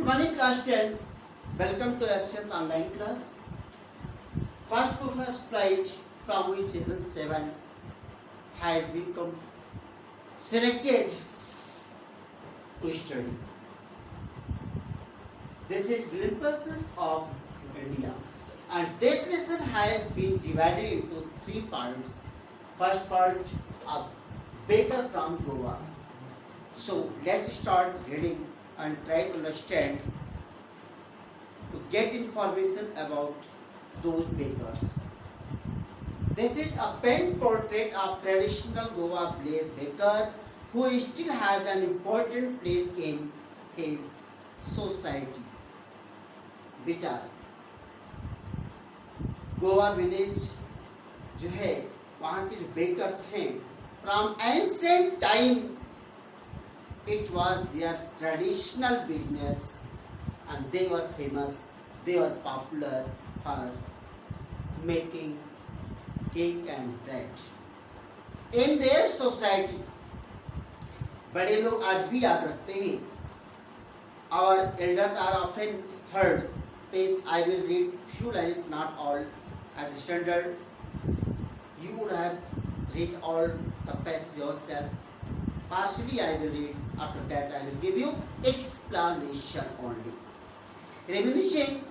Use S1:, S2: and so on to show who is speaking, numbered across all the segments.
S1: Good morning, class 10. Welcome to FCS online class. First flight from which season 7 has been selected to study. This is glimpses of India, and this lesson has been divided into 3 parts. First part, a baker from Goa. So let's start reading and try to understand to get information about those bakers. This is a pen portrait of traditional Goa Blaze baker who still has an important place in his society. बेटा Goa village जो है वहाँ के जो bakers हैं from ancient time it was their traditional business and they were famous, they were popular for making cake and bread in their society. बड़े लोग आज भी याद रखते हैं. Our elders are often heard. Please, I will read few lines, not all. At standard, you would have read all the passage yourself. Partially I will read. After that, I will give you explanation only. Reminiscing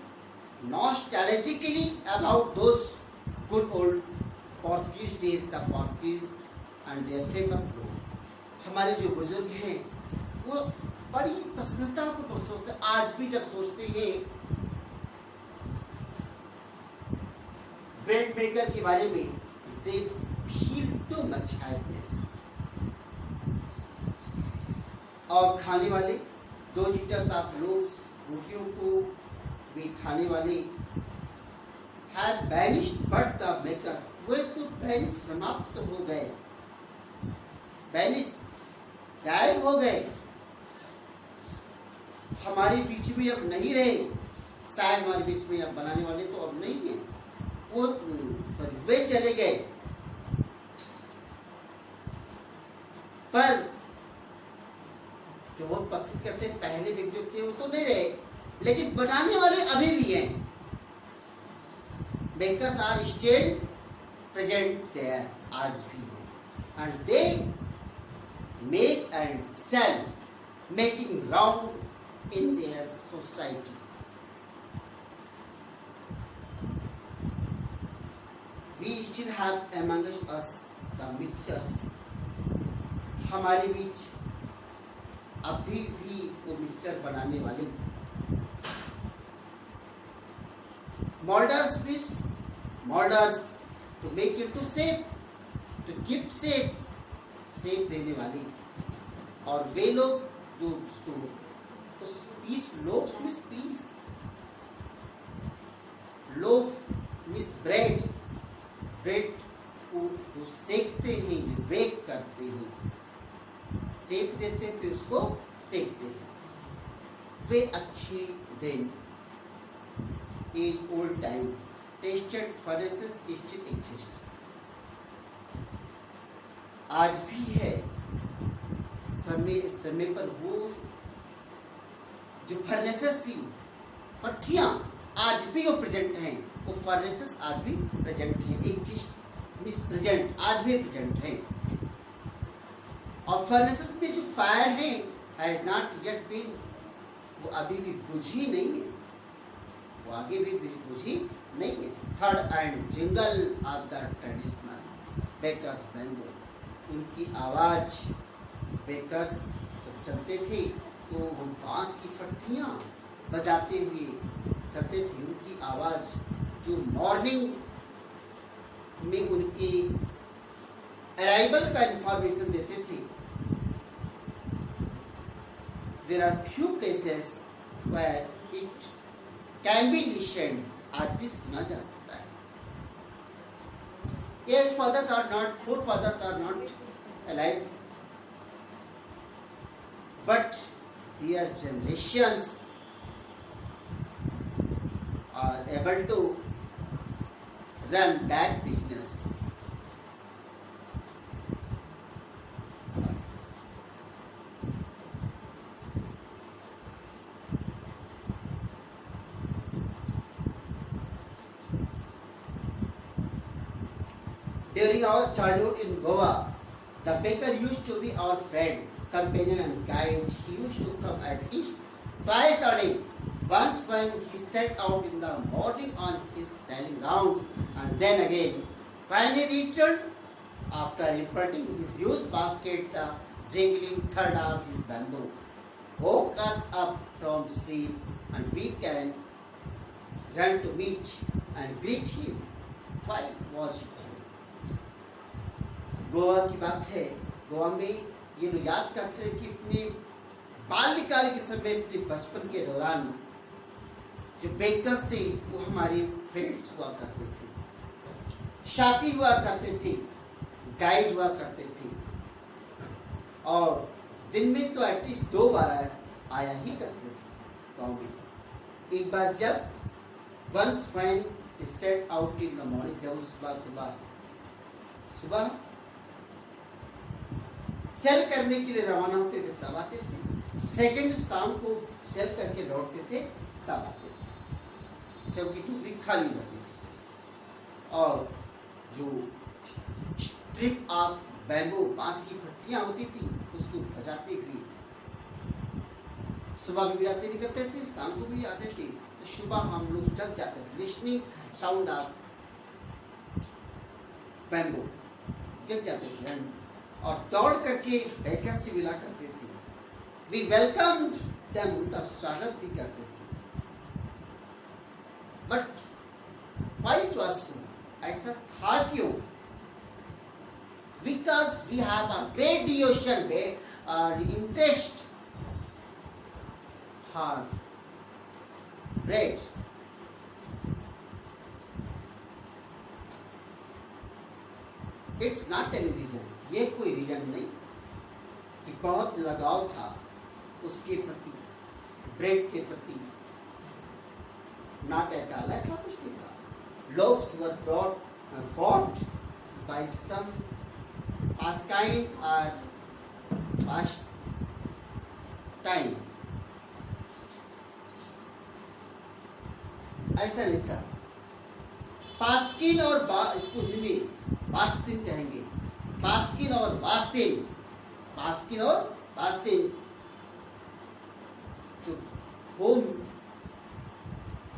S1: nostalgically about those good old Portuguese days, the Portuguese and their famous लोग. हमारे जो बुजुर्ग हैं वो बड़ी प्रसन्नता को सोचते. आज भी जब सोचते हैं ब्रेड मेकर के बारे में, they feel too much happiness. और खाने वाले 2 लीटर ऑफ लोग्स रोटियों को भी खाने वाले have vanished, but the makers वे तो vanish समाप्त हो गए, vanish गायब हो गए, हमारे बीच में अब नहीं रहे. शायद हमारे बीच में अब बनाने वाले तो अब नहीं है, वो वे चले गए. पर जो वो पसंद करते पहले भी जो थे वो तो नहीं रहे, लेकिन बनाने वाले अभी भी हैं. Bakers are still present there आज भी, and they make and sell making round in their society. We still have among us the mixers. हमारे बीच अभी भी वो मिक्सर बनाने वाले. Moulders please, moulders to make it to shape, to give shape, shape देने वाले. और वे लोग जो उसको उस पीस, लोग मिस पीस, लोग मिस ब्रेड, ब्रेड को जो सेकते हैं, बेक करते हैं, सेक देते हैं, फिर उसको सेकते हैं. वे अच्छे दिन is old time tested furnaces still exist. आज भी है. समय पर वो जो फर्नेसेस थी, भट्टियां, आज भी वो प्रेजेंट हैं. वो फर्नेसेस आज भी प्रेजेंट हैं. एग्जिस्ट मींस प्रेजेंट, आज भी प्रेजेंट हैं. और फर्नेसेस में जो फायर है हैज नॉट येट बीन, वो अभी भी बुझी नहीं है, वो आगे भी बुझी नहीं है. Third and jingle of the traditional bakers bango. उनकी आवाज बेकर्स जब चलते थे तो वो बांस की फट्टियां बजाते हुए चलते थे. उनकी आवाज जो मॉर्निंग में उनके अराइवल का इंफॉर्मेशन देते थे. There are few places where it can be listened, आज भी सुना जा सकता है. Yes, fathers are not, forefathers are not alive, but their generations are able to run that business. During our childhood in Goa, the baker used to be our friend, companion and guide. He used to come at least twice a day. Once when he set out in the morning on his sailing round, and then again when he returned after importing his used basket, the jingling thud of his bamboo woke us up from sleep, and we can run to meet and greet him. Why was it so? Goa की बात है। गोवा में ये लोग याद करते हैं कि अपने बाल्यकाल के समय, अपने बचपन के दौरान जो बेकर्स थे वो हमारे फ्रेंड्स हुआ करते थे, साथी हुआ करते थे, गाइड हुआ करते थे, और दिन में तो एटलीस्ट 2 बार आया ही करते थे गाँव में। एक बार जब once when set out in the morning, जब सुबह सुबह सेल करने के लिए रवाना होते थे तब आते थे। सेकंड शाम को सेल करके लौटते थे तब आते थे, जबकि टोकरी खाली रहती थी। और जो स्ट्रिप ऑफ बैम्बू, बांस की पट्टियां होती थी, उसको बजाते हुए सुबह भी आते निकलते थे, शाम को भी आते थे। तो सुबह हम लोग जग जाते थे, लिसनिंग साउंड ऑफ बैम्बू, जग जाते थे और दौड़ करके बेकर से मिला करते थे। वी वेलकम देम, उनका स्वागत भी करते थे। But why it was so, ऐसा था क्यों? Because we have a great devotion और इंटरेस्ट हर bread. It's not any reason, ये कोई रीजन नहीं कि बहुत लगाव था उसके प्रति, ब्रेड के प्रति, नॉट एट ऑल, ऐसा कुछ नहीं था। Loaves were bought by some pastime or pastime, ऐसा नहीं था। पास्किन और इसको हिंदी बास्तिन कहेंगे, पास्किन और बास्तिन, पास्किन और बास्तिन जो होम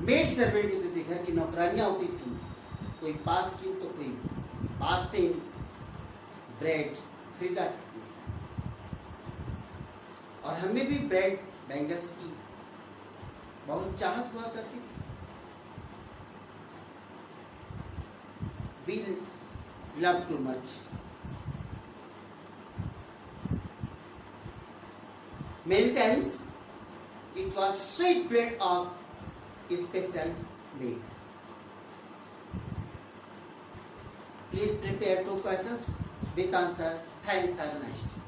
S1: मेड सर्वेंट होती थी, घर की नौकरानियां होती थी, कोई पास्किन तो कोई बास्तिन ब्रेड खरीदा करती थी। और हमें भी ब्रेड बैंगल्स की बहुत चाहत हुआ करती थी। We love too much. Many times it was sweet bread of special made. Please prepare 2 questions with answer. Thanks. Have a nice day.